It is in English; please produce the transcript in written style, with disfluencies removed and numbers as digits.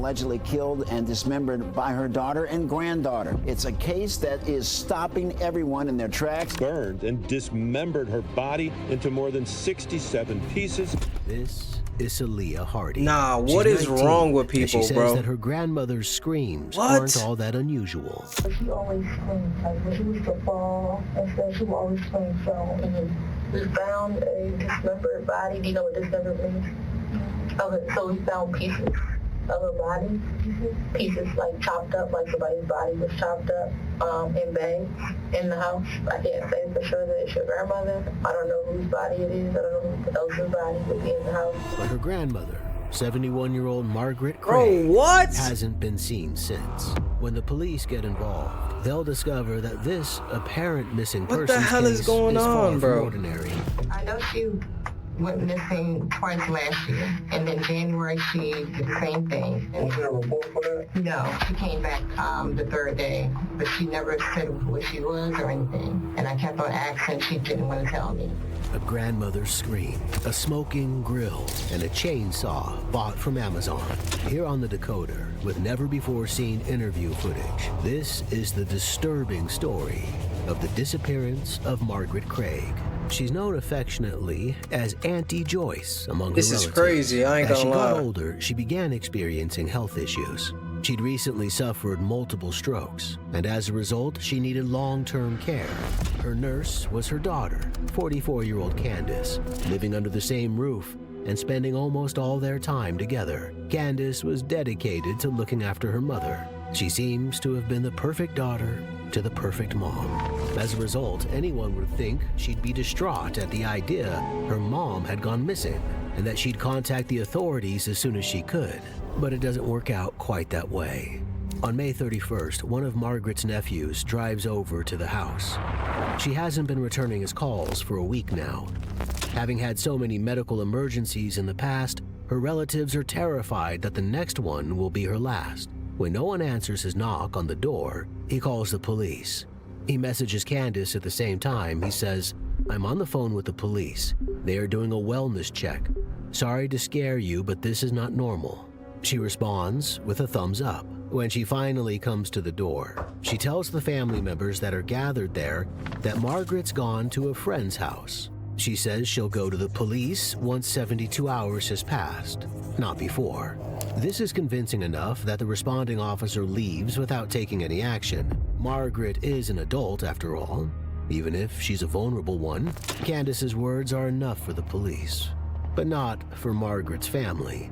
allegedly killed and dismembered by her daughter and granddaughter. It's a case that is stopping everyone in their tracks. Burned and dismembered her body into more than 67 pieces. This is Aaliyah Hardy. Nah, what is wrong with people, she says bro? that her grandmother's screams aren't all that unusual. She always screamed. Like when she was to fall and stuff, she would always scream. So we found a dismembered body. Do you know what dismembered means? Okay, so we found pieces of her body. Pieces like chopped up, like somebody's body was chopped up in bags in the house. I can't say for sure that it's your grandmother. I don't know whose body it is. I don't know who else's body would be in the house. But her grandmother, 71-year-old Margaret Craig, hasn't been seen since. When the police get involved, they'll discover that this apparent missing person What the hell is going on, bro? Ordinary. I know she went missing twice last year, and then January she did the same thing. Was there a report for that? No, she came back the third day, but she never said who she was or anything. And I kept on asking, she didn't want to tell me. A grandmother's scream, a smoking grill, and a chainsaw bought from Amazon. Here on the decoder, with never-before-seen interview footage, this is the disturbing story of the disappearance of Margaret Craig. She's known affectionately as Auntie Joyce among her relatives. This is crazy, I ain't gonna lie. As she got older, she began experiencing health issues. She'd recently suffered multiple strokes, and as a result, she needed long-term care. Her nurse was her daughter, 44-year-old Candace, living under the same roof and spending almost all their time together. Candace was dedicated to looking after her mother. She seems to have been the perfect daughter to the perfect mom. As a result, anyone would think she'd be distraught at the idea her mom had gone missing and that she'd contact the authorities as soon as she could. But it doesn't work out quite that way. On May 31st, one of Margaret's nephews drives over to the house. She hasn't been returning his calls for a week now. Having had so many medical emergencies in the past, her relatives are terrified that the next one will be her last. When no one answers his knock on the door, he calls the police. He messages Candace at the same time. He says, "I'm on the phone with the police. They are doing a wellness check. Sorry to scare you, but this is not normal." She responds with a thumbs up. When she finally comes to the door, she tells the family members that are gathered there that Margaret's gone to a friend's house. She says she'll go to the police once 72 hours has passed, not before. This is convincing enough that the responding officer leaves without taking any action. Margaret is an adult after all, even if she's a vulnerable one. Candace's words are enough for the police, but not for Margaret's family.